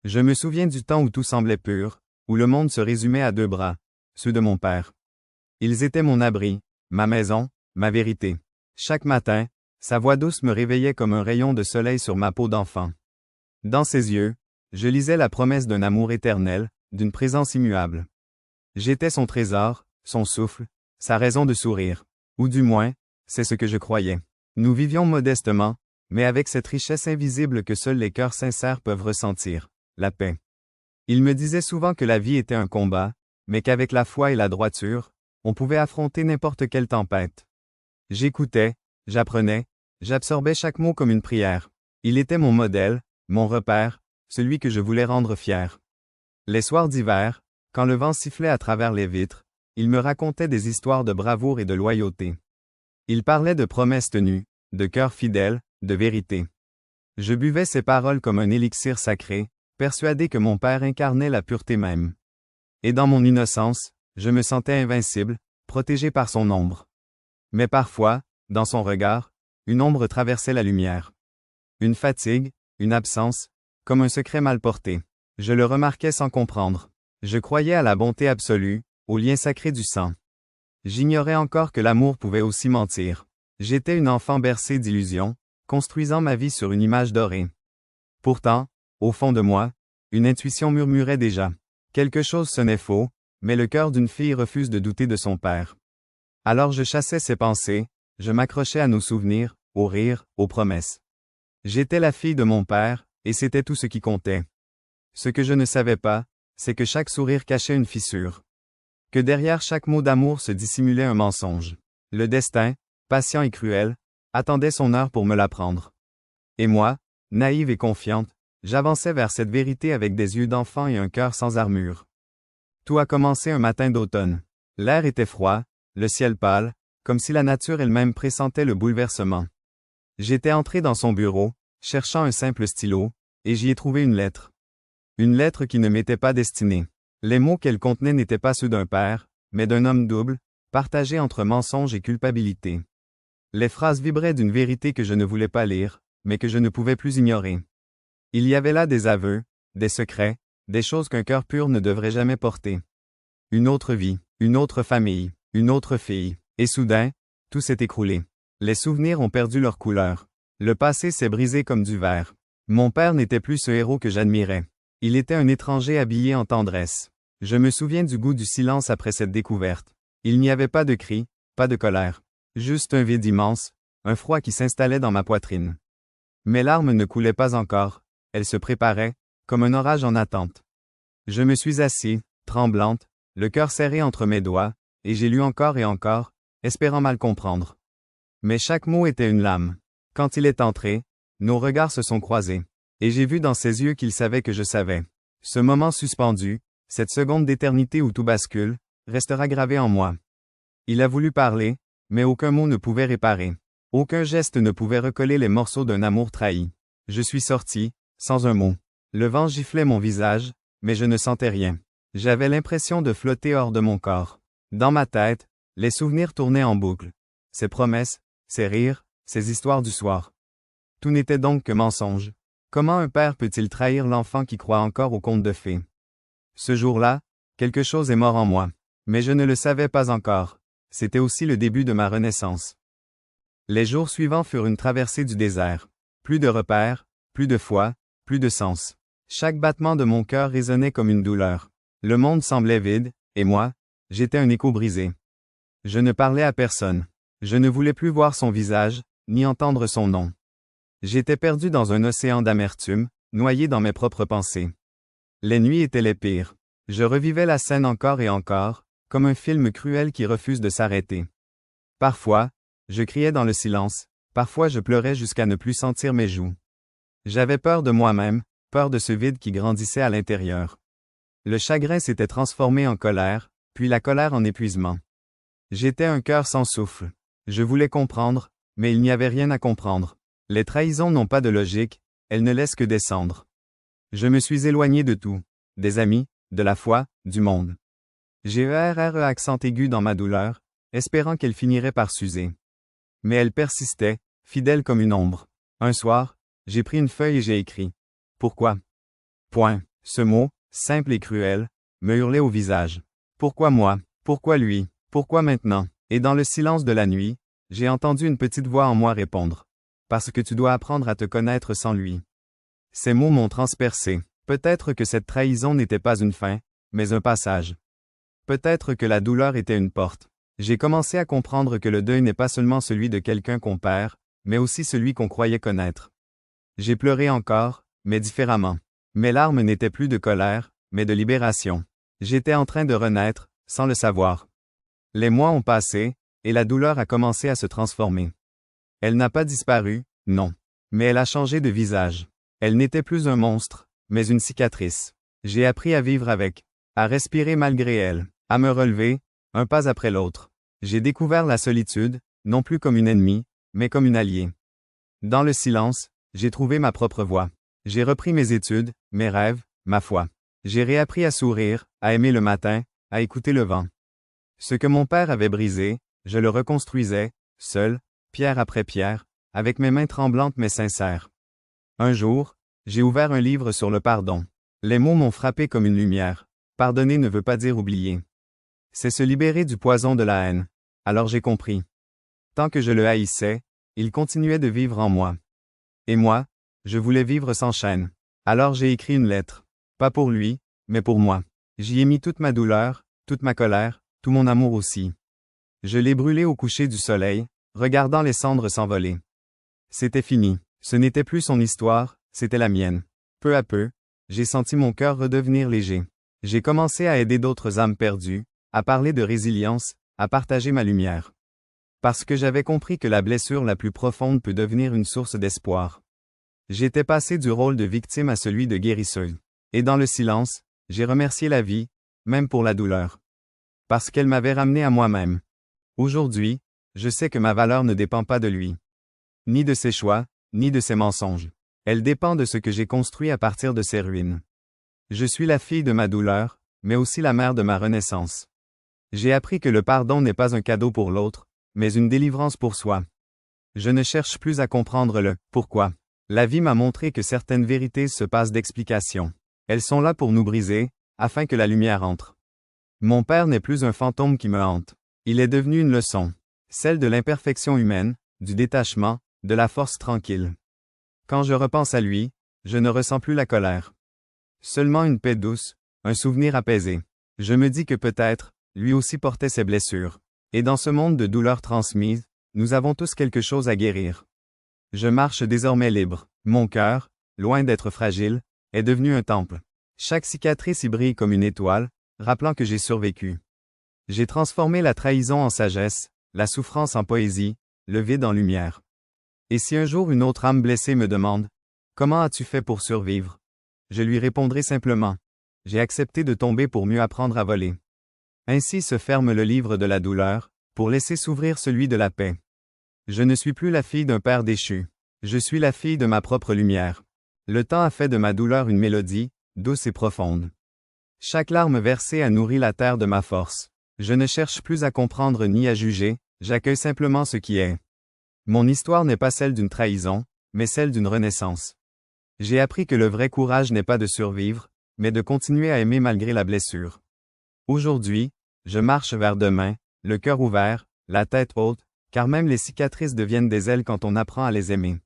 Je me souviens du temps où tout semblait pur, où le monde se résumait à deux bras, ceux de mon père. Ils étaient mon abri, ma maison, ma vérité. Chaque matin, sa voix douce me réveillait comme un rayon de soleil sur ma peau d'enfant. Dans ses yeux, je lisais la promesse d'un amour éternel, d'une présence immuable. J'étais son trésor, son souffle, sa raison de sourire. Ou du moins, c'est ce que je croyais. Nous vivions modestement, mais avec cette richesse invisible que seuls les cœurs sincères peuvent ressentir, la paix. Il me disait souvent que la vie était un combat, mais qu'avec la foi et la droiture, on pouvait affronter n'importe quelle tempête. J'écoutais, j'apprenais, j'absorbais chaque mot comme une prière. Il était mon modèle, mon repère, celui que je voulais rendre fier. Les soirs d'hiver, quand le vent sifflait à travers les vitres, il me racontait des histoires de bravoure et de loyauté. Il parlait de promesses tenues, de cœurs fidèles, de vérité. Je buvais ses paroles comme un élixir sacré, persuadé que mon père incarnait la pureté même. Et dans mon innocence, je me sentais invincible, protégé par son ombre. Mais parfois, dans son regard, une ombre traversait la lumière. Une fatigue, une absence, comme un secret mal porté. Je le remarquais sans comprendre. Je croyais à la bonté absolue, au lien sacré du sang. J'ignorais encore que l'amour pouvait aussi mentir. J'étais une enfant bercée d'illusions, construisant ma vie sur une image dorée. Pourtant, au fond de moi, une intuition murmurait déjà. Quelque chose sonnait faux, mais le cœur d'une fille refuse de douter de son père. Alors je chassais ses pensées, je m'accrochais à nos souvenirs, aux rires, aux promesses. J'étais la fille de mon père, et c'était tout ce qui comptait. Ce que je ne savais pas, c'est que chaque sourire cachait une fissure. Que derrière chaque mot d'amour se dissimulait un mensonge. Le destin, patient et cruel, attendait son heure pour me l'apprendre. Et moi, naïve et confiante, j'avançais vers cette vérité avec des yeux d'enfant et un cœur sans armure. Tout a commencé un matin d'automne. L'air était froid, le ciel pâle, comme si la nature elle-même pressentait le bouleversement. J'étais entré dans son bureau, cherchant un simple stylo, et j'y ai trouvé une lettre. Une lettre qui ne m'était pas destinée. Les mots qu'elle contenait n'étaient pas ceux d'un père, mais d'un homme double, partagé entre mensonge et culpabilité. Les phrases vibraient d'une vérité que je ne voulais pas lire, mais que je ne pouvais plus ignorer. Il y avait là des aveux, des secrets, des choses qu'un cœur pur ne devrait jamais porter. Une autre vie, une autre famille, une autre fille, et soudain, tout s'est écroulé. Les souvenirs ont perdu leur couleur. Le passé s'est brisé comme du verre. Mon père n'était plus ce héros que j'admirais. Il était un étranger habillé en tendresse. Je me souviens du goût du silence après cette découverte. Il n'y avait pas de cris, pas de colère. Juste un vide immense, un froid qui s'installait dans ma poitrine. Mes larmes ne coulaient pas encore, elles se préparaient, comme un orage en attente. Je me suis assis, tremblante, le cœur serré entre mes doigts, et j'ai lu encore et encore, espérant mal comprendre. Mais chaque mot était une lame. Quand il est entré, nos regards se sont croisés. Et j'ai vu dans ses yeux qu'il savait que je savais. Ce moment suspendu, cette seconde d'éternité où tout bascule, restera gravé en moi. Il a voulu parler, mais aucun mot ne pouvait réparer. Aucun geste ne pouvait recoller les morceaux d'un amour trahi. Je suis sorti, sans un mot. Le vent giflait mon visage, mais je ne sentais rien. J'avais l'impression de flotter hors de mon corps. Dans ma tête, les souvenirs tournaient en boucle. Ces promesses, ces rires, ces histoires du soir. Tout n'était donc que mensonge. Comment un père peut-il trahir l'enfant qui croit encore aux contes de fées? Ce jour-là, quelque chose est mort en moi. Mais je ne le savais pas encore. C'était aussi le début de ma renaissance. Les jours suivants furent une traversée du désert. Plus de repères, plus de foi, plus de sens. Chaque battement de mon cœur résonnait comme une douleur. Le monde semblait vide, et moi, j'étais un écho brisé. Je ne parlais à personne. Je ne voulais plus voir son visage, ni entendre son nom. J'étais perdu dans un océan d'amertume, noyé dans mes propres pensées. Les nuits étaient les pires. Je revivais la scène encore et encore, comme un film cruel qui refuse de s'arrêter. Parfois, je criais dans le silence, parfois je pleurais jusqu'à ne plus sentir mes joues. J'avais peur de moi-même, peur de ce vide qui grandissait à l'intérieur. Le chagrin s'était transformé en colère, puis la colère en épuisement. J'étais un cœur sans souffle. Je voulais comprendre, mais il n'y avait rien à comprendre. Les trahisons n'ont pas de logique, elles ne laissent que descendre. Je me suis éloigné de tout, des amis, de la foi, du monde. J'ai accent aigu dans ma douleur, espérant qu'elle finirait par s'user. Mais elle persistait, fidèle comme une ombre. Un soir, j'ai pris une feuille et j'ai écrit. Pourquoi? Point. Ce mot, simple et cruel, me hurlait au visage. Pourquoi moi? Pourquoi lui? Pourquoi maintenant? Et dans le silence de la nuit, j'ai entendu une petite voix en moi répondre. Parce que tu dois apprendre à te connaître sans lui. Ces mots m'ont transpercé. Peut-être que cette trahison n'était pas une fin, mais un passage. Peut-être que la douleur était une porte. J'ai commencé à comprendre que le deuil n'est pas seulement celui de quelqu'un qu'on perd, mais aussi celui qu'on croyait connaître. J'ai pleuré encore, mais différemment. Mes larmes n'étaient plus de colère, mais de libération. J'étais en train de renaître, sans le savoir. Les mois ont passé, et la douleur a commencé à se transformer. Elle n'a pas disparu, non. Mais elle a changé de visage. Elle n'était plus un monstre, mais une cicatrice. J'ai appris à vivre avec, à respirer malgré elle, à me relever, un pas après l'autre. J'ai découvert la solitude, non plus comme une ennemie, mais comme une alliée. Dans le silence, j'ai trouvé ma propre voie. J'ai repris mes études, mes rêves, ma foi. J'ai réappris à sourire, à aimer le matin, à écouter le vent. Ce que mon père avait brisé, je le reconstruisais, seul, pierre après pierre, avec mes mains tremblantes mais sincères. Un jour, j'ai ouvert un livre sur le pardon. Les mots m'ont frappé comme une lumière. Pardonner ne veut pas dire oublier. C'est se libérer du poison de la haine. Alors j'ai compris. Tant que je le haïssais, il continuait de vivre en moi. Et moi, je voulais vivre sans chaîne. Alors j'ai écrit une lettre. Pas pour lui, mais pour moi. J'y ai mis toute ma douleur, toute ma colère, tout mon amour aussi. Je l'ai brûlé au coucher du soleil, regardant les cendres s'envoler. C'était fini. Ce n'était plus son histoire, c'était la mienne. Peu à peu, j'ai senti mon cœur redevenir léger. J'ai commencé à aider d'autres âmes perdues, à parler de résilience, à partager ma lumière. Parce que j'avais compris que la blessure la plus profonde peut devenir une source d'espoir. J'étais passé du rôle de victime à celui de guérisseuse. Et dans le silence, j'ai remercié la vie, même pour la douleur. Parce qu'elle m'avait ramené à moi-même. Aujourd'hui, je sais que ma valeur ne dépend pas de lui. Ni de ses choix, ni de ses mensonges. Elle dépend de ce que j'ai construit à partir de ses ruines. Je suis la fille de ma douleur, mais aussi la mère de ma renaissance. J'ai appris que le pardon n'est pas un cadeau pour l'autre, mais une délivrance pour soi. Je ne cherche plus à comprendre le « pourquoi ». La vie m'a montré que certaines vérités se passent d'explications. Elles sont là pour nous briser, afin que la lumière entre. Mon père n'est plus un fantôme qui me hante. Il est devenu une leçon. Celle de l'imperfection humaine, du détachement, de la force tranquille. Quand je repense à lui, je ne ressens plus la colère. Seulement une paix douce, un souvenir apaisé. Je me dis que peut-être, lui aussi portait ses blessures. Et dans ce monde de douleurs transmises, nous avons tous quelque chose à guérir. Je marche désormais libre. Mon cœur, loin d'être fragile, est devenu un temple. Chaque cicatrice y brille comme une étoile, rappelant que j'ai survécu. J'ai transformé la trahison en sagesse, la souffrance en poésie, le vide en lumière. Et si un jour une autre âme blessée me demande « Comment as-tu fait pour survivre ?» Je lui répondrai simplement « J'ai accepté de tomber pour mieux apprendre à voler. » Ainsi se ferme le livre de la douleur, pour laisser s'ouvrir celui de la paix. Je ne suis plus la fille d'un père déchu. Je suis la fille de ma propre lumière. Le temps a fait de ma douleur une mélodie, douce et profonde. Chaque larme versée a nourri la terre de ma force. Je ne cherche plus à comprendre ni à juger, j'accueille simplement ce qui est. Mon histoire n'est pas celle d'une trahison, mais celle d'une renaissance. J'ai appris que le vrai courage n'est pas de survivre, mais de continuer à aimer malgré la blessure. Aujourd'hui, je marche vers demain, le cœur ouvert, la tête haute, car même les cicatrices deviennent des ailes quand on apprend à les aimer.